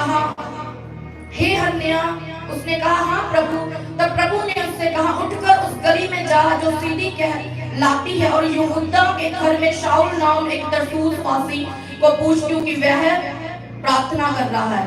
कहा, हे हन्या, उसने कहा हाँ प्रभु। तब प्रभु ने उससे कहा, उठकर उस गली में जा जो सीधी कहलाती है और यहूदा के घर में शाऊल नाम एक तरसुसवासी को पूछ, क्योंकि वह प्रार्थना कर रहा है।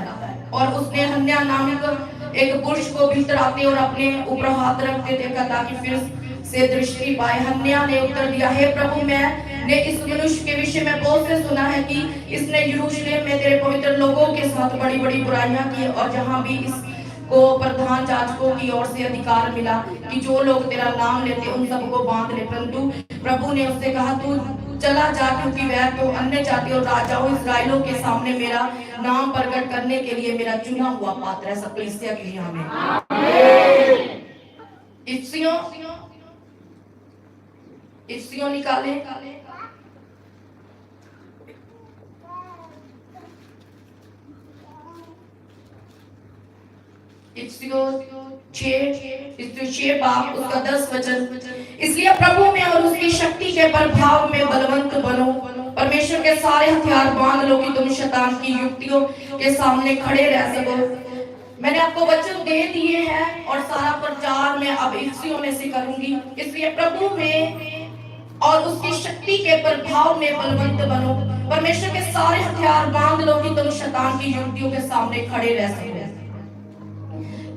और उसने हन्या नामक एक पुरुष को भीतर आते और अपने ऊपर हाथ रखते देखा ताकि फिर से दृष्टि पाए। हन्या ने उत्तर दिया, हे प्रभु, मैंने इस मनुष्य के विषय में बहुत से सुना है कि इसने यरूशलेम में तेरे पवित्र लोगों के साथ बड़ी बड़ी बुराइयां की, और जहां भी इसको प्रधान याजकों की ओर से अधिकार मिला कि जो लोग तेरा नाम लेते उन सबको बांध ले। परंतु प्रभु ने उससे कहा, तू चला जा, क्योंकि वह तो अन्य जाति और राजाओं इस्राएलियों के सामने मेरा नाम प्रकट करने के लिए मेरा चुना हुआ पात्र है। सब कलीसिया के लिए आमीन। इफ्सियों निकाले। इफ्सियों 6 बाब उसका 10 वचन। इसलिए प्रभु में और उसकी शक्ति के प्रभाव में बलवंत बनो, परमेश्वर के सारे हथियार बांध लो कि तुम शैतान की युक्तियों के सामने खड़े रह सको। मैंने आपको वचन दे दिए हैं और सारा प्रचार मैं अब इफ्सियों में से करूंगी। इसलिए प्रभु में और उसकी शक्ति के प्रभाव में बलवंत बनो, परमेश्वर के सारे हथियार बांध लो कि तुम शैतान की युक्तियों के सामने खड़े रह सको।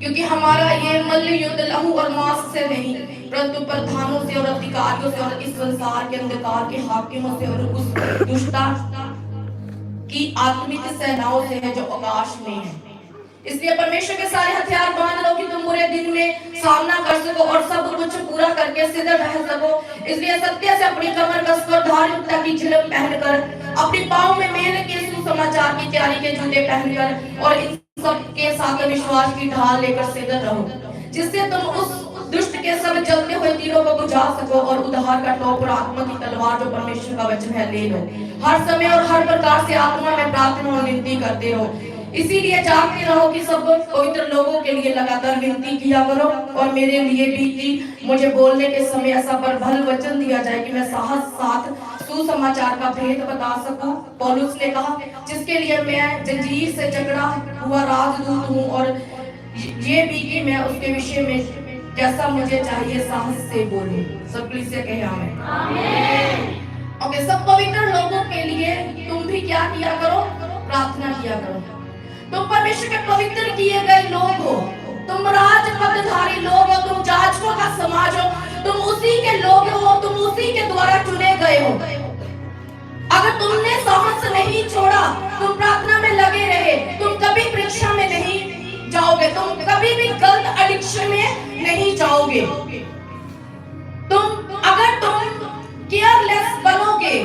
क्योंकि हमारा ये मल्ल युद्ध लहू और मांस से नहीं, परंतु प्रधानों से और अधिकारियों से और इस संसार के अंधकार के हाकिमों से और उस दुष्टता की आत्मिक सेनाओं से है जो आकाश में है। इसलिए परमेश्वर के सारे हथियार बांध लो कि तुम बुरे दिन में सामना कर सको और सब कुछ पूरा करके सीधे रह सको। इसलिए सत्य से अपनी कमर कसकर धार्मिकता की झिलम पहनकर, अपनी पाँव में मेल के सुसमाचार की तैयारी के जूते पहनकर और इन सबके साथ विश्वास की ढाल लेकर सीधे रहो, जिससे तुम उस दुष्ट के सब जलते हुए तीरों को बुझा सको और उद्धार का टोप और आत्मा की तलवार जो परमेश्वर का वचन है ले लो। हर समय और हर प्रकार से आत्मा में प्रार्थना और विनती करते रहो। इसीलिए जागते रहो कि सब पवित्र लोगों के लिए लगातार विनती किया करो और मेरे लिए भी कि मुझे बोलने के समय ऐसा प्रबल वचन दिया जाए कि मैं साहस साथ सुसमाचार का भेद बता सकूं। पौलुस ने कहा, जिसके लिए मैं जंजीर से जकड़ा हुआ राजदूत हूं, और ये भी कि मैं उसके विषय में जैसा मुझे चाहिए साहस से बोलूं। सब कलीसिया कहे आमीन। ओके, सब पवित्र लोगों के लिए तुम भी क्या किया करो? प्रार्थना किया करो। तुम परमेश्वर के पवित्र किए गए लोग हो, तुम राजपदधारी लोग हो, तुम याजकों का समाज हो, तुम उसी के लोग हो, तुम उसी के द्वारा चुने गए हो। अगर तुमने साहस नहीं छोड़ा, तुम प्रार्थना में लगे रहे, तुम कभी परीक्षा में नहीं जाओगे, तुम कभी भी गलत एडिक्शन में नहीं जाओगे। अगर तुम केयरलेस बनोगे,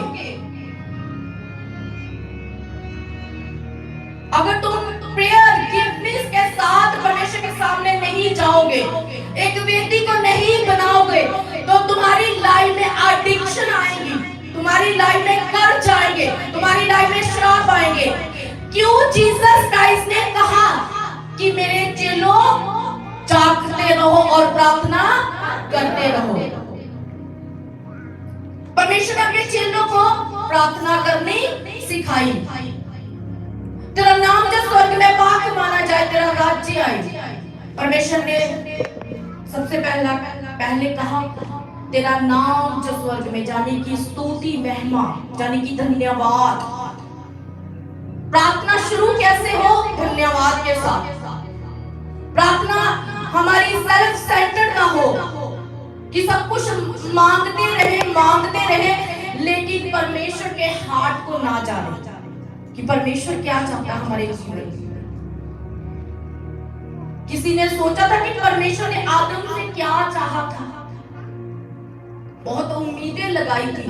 अगर तुम प्रेयर गिवनेस के साथ परमेश्वर के सामने नहीं जाओगे, एक व्यक्ति को नहीं बनाओगे, तो तुम्हारी लाइफ में एडिक्शन आएगी, तुम्हारी लाइफ में कर्ज आएंगे, तुम्हारी लाइफ में श्राप आएंगे। क्यों जीसस क्राइस्ट ने कहा कि मेरे चेलों जागते रहो और प्रार्थना करते रहो। परमेश्वर ने अपने चेलों को प्रार्थना करनी सिखाई। तेरा नाम जो स्वर्ग में पाक माना जाए, तेरा राज्य आए। परमेश्वर ने सबसे पहले कहा, तेरा नाम जो स्वर्ग में, यानी कि स्तुति महिमा, यानी कि धन्यवाद। प्रार्थना शुरू कैसे हो? धन्यवाद के साथ। प्रार्थना हमारी सेल्फ सेंटर्ड ना हो कि सब कुछ मांगते रहे, लेकिन परमेश्वर के हार्ट को ना जाने कि परमेश्वर क्या चाहता है हमारे जीवन में। किसी ने सोचा था कि परमेश्वर ने आदम से क्या चाहा था, बहुत उम्मीदें लगाई थी।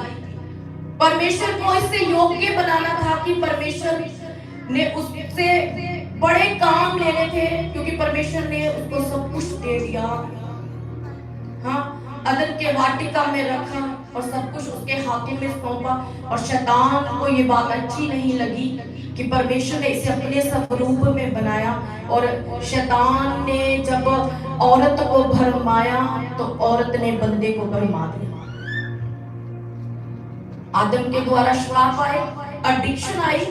परमेश्वर को इससे योग्य बनाना था कि परमेश्वर ने उससे बड़े काम लेने थे, क्योंकि परमेश्वर ने उसको सब कुछ दे दिया। हाँ, अदन के वाटिका में रखा और सब कुछ उसके हाथों में सौंपा, और शैतान को ये बात अच्छी नहीं लगी कि परमेश्वर ने इसे अपने स्वरूप में बनाया। और शैतान ने जब औरत को भरमाया तो औरत ने बंदे को भरमा दिया। आदम के द्वारा श्राप आए, एडिक्शन आई,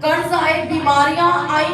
कर्ज आए, बीमारियां आई,